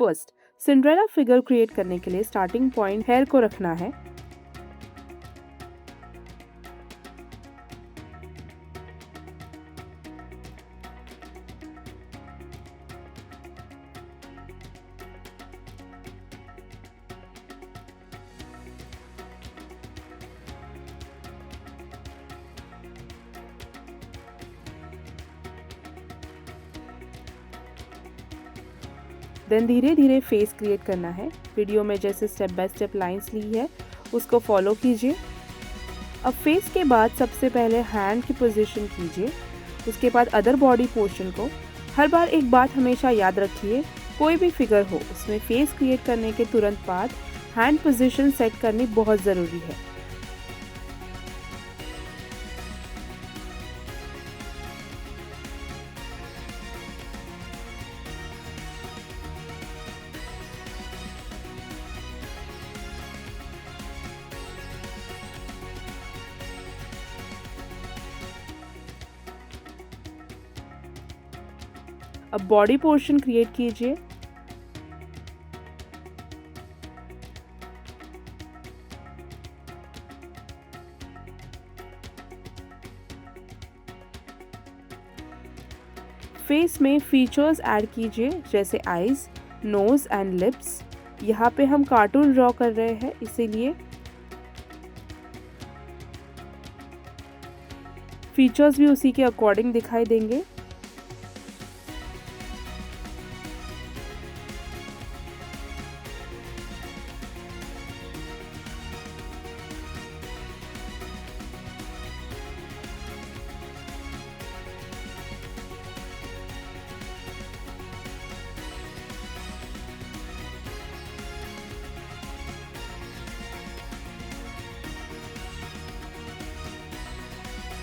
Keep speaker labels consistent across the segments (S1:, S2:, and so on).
S1: First, Cinderella figure create करने के लिए स्टार्टिंग पॉइंट हेयर को रखना है। देन धीरे धीरे फेस क्रिएट करना है। वीडियो में जैसे स्टेप बाय स्टेप लाइंस ली है उसको फॉलो कीजिए। अब फेस के बाद सबसे पहले हैंड की पोजीशन कीजिए, उसके बाद अदर बॉडी पोर्शन को। हर बार एक बात हमेशा याद रखिए, कोई भी फिगर हो उसमें फेस क्रिएट करने के तुरंत बाद हैंड पोजीशन सेट करनी बहुत ज़रूरी है। अब बॉडी पोर्शन क्रिएट कीजिए। फेस में फीचर्स ऐड कीजिए जैसे आईज, नोज एंड लिप्स। यहाँ पे हम कार्टून ड्रॉ कर रहे हैं इसीलिए फीचर्स भी उसी के अकॉर्डिंग दिखाई देंगे।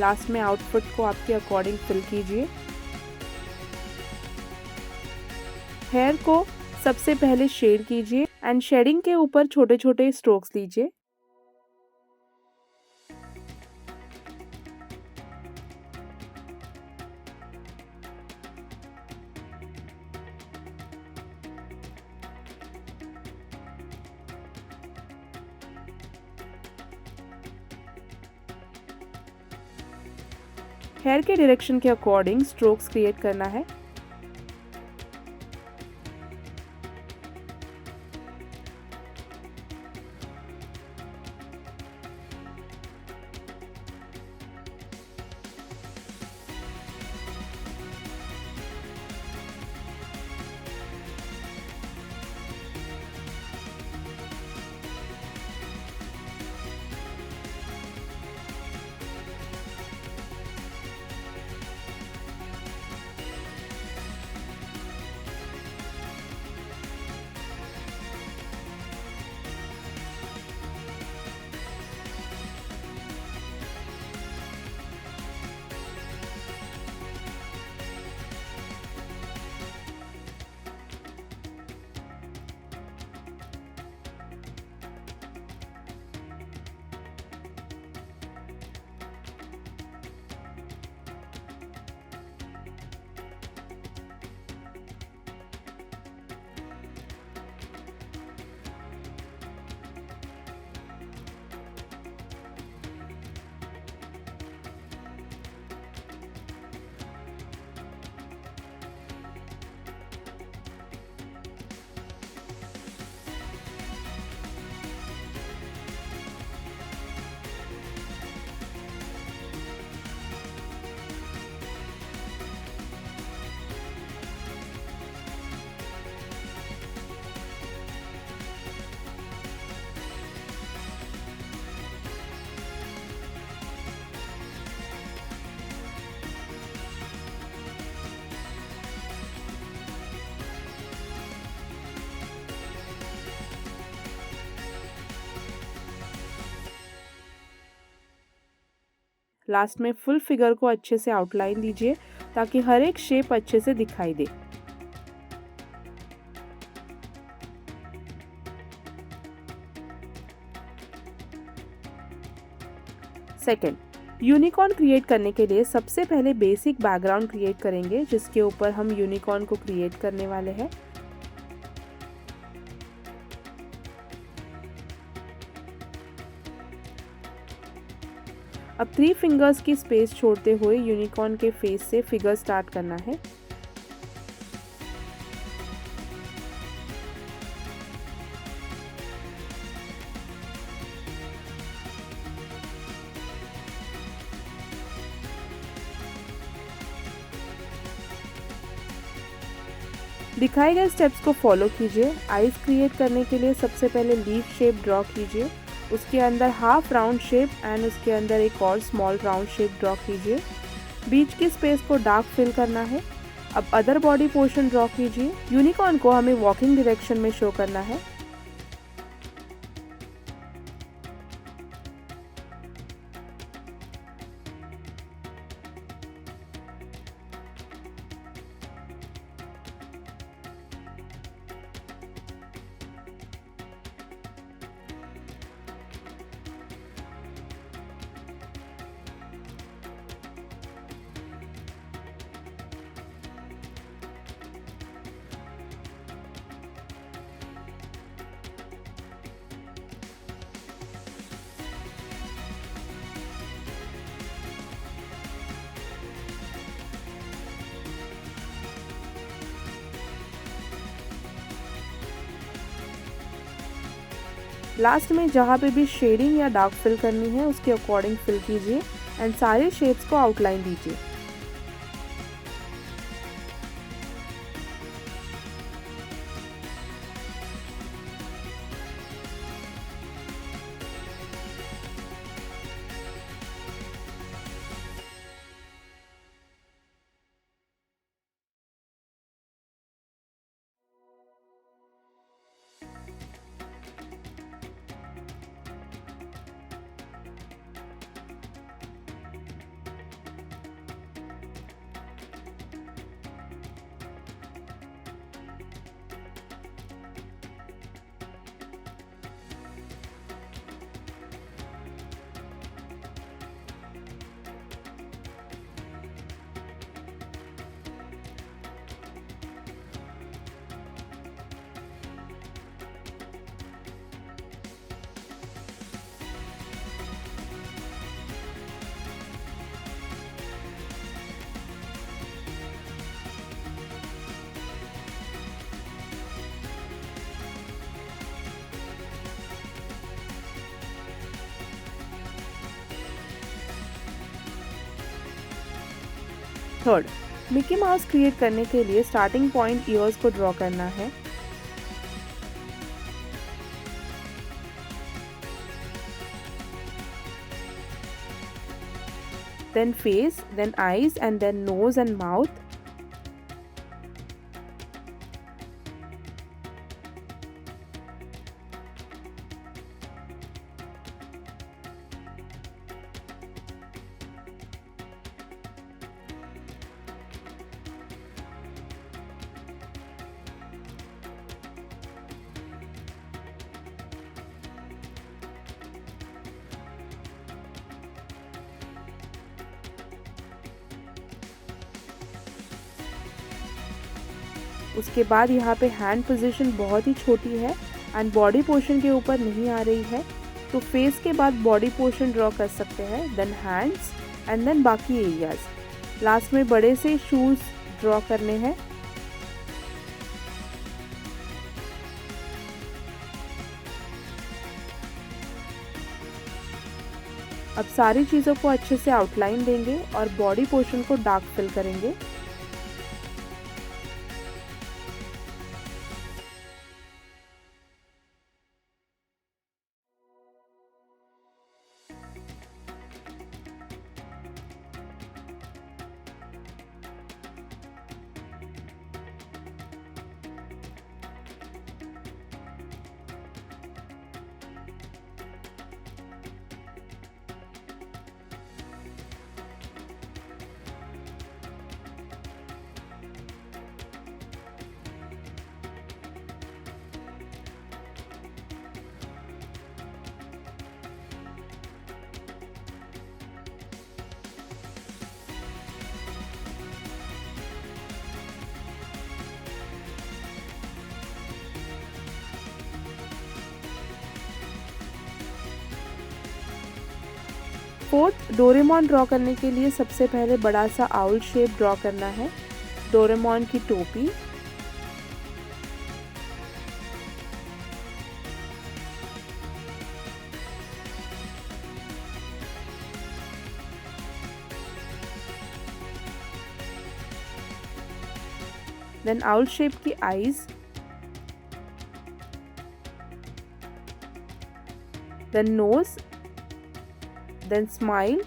S1: लास्ट में आउटपुट को आपके अकॉर्डिंग फिल कीजिए। हेयर को सबसे पहले शेड कीजिए एंड शेडिंग के ऊपर छोटे छोटे स्ट्रोक्स लीजिए। हेयर के डायरेक्शन के अकॉर्डिंग स्ट्रोक्स क्रिएट करना है। लास्ट में फुल फिगर को अच्छे से आउटलाइन दीजिए ताकि हर एक शेप अच्छे से दिखाई दे। सेकंड, यूनिकॉर्न क्रिएट करने के लिए सबसे पहले बेसिक बैकग्राउंड क्रिएट करेंगे जिसके ऊपर हम यूनिकॉर्न को क्रिएट करने वाले हैं। अब 3 फिंगर्स की स्पेस छोड़ते हुए यूनिकॉर्न के फेस से फिगर स्टार्ट करना है। दिखाए गए स्टेप्स को फॉलो कीजिए। आईज क्रिएट करने के लिए सबसे पहले लीफ शेप ड्रॉ कीजिए, उसके अंदर हाफ राउंड शेप एंड उसके अंदर एक और स्मॉल राउंड शेप ड्रॉ कीजिए। बीच की स्पेस को डार्क फिल करना है। अब अदर बॉडी पोर्शन ड्रॉ कीजिए। यूनिकॉर्न को हमें वॉकिंग डायरेक्शन में शो करना है। लास्ट में जहाँ पे भी शेडिंग या डार्क फिल करनी है उसके अकॉर्डिंग फिल कीजिए एंड सारे शेप्स को आउटलाइन दीजिए। थर्ड, मिकी माउस क्रिएट करने के लिए स्टार्टिंग पॉइंट ईयर्स को ड्रॉ करना है। Then face, then eyes and then nose and mouth. उसके बाद यहाँ पे हैंड पोजीशन बहुत ही छोटी है एंड बॉडी पोर्शन के ऊपर नहीं आ रही है, तो फेस के बाद बॉडी पोर्शन ड्रॉ कर सकते हैं, देन हैंड्स एंड देन बाकी एरियाज। लास्ट में बड़े से शूज ड्रॉ करने हैं। अब सारी चीज़ों को अच्छे से आउटलाइन देंगे और बॉडी पोर्शन को डार्क फिल करेंगे। फोर्थ, डोरेमोन ड्रॉ करने के लिए सबसे पहले बड़ा सा आउल शेप ड्रॉ करना है। डोरेमोन की टोपी, देन आउल शेप की eyes, then nose, then smile,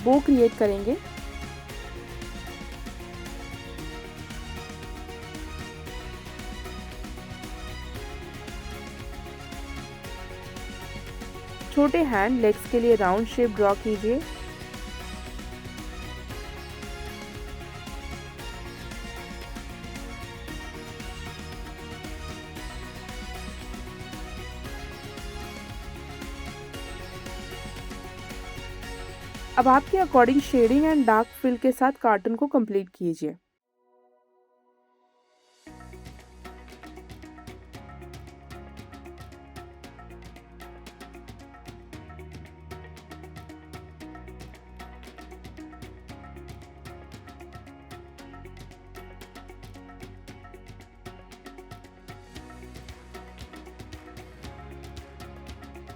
S1: bow create करेंगे। छोटे हैंड लेग्स के लिए राउंड शेप ड्रॉ कीजिए। अब आपके according shading and dark fill के साथ कार्टून को कंप्लीट कीजिए।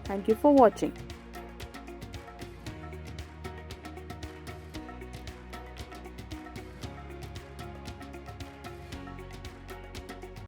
S1: Thank you for watching.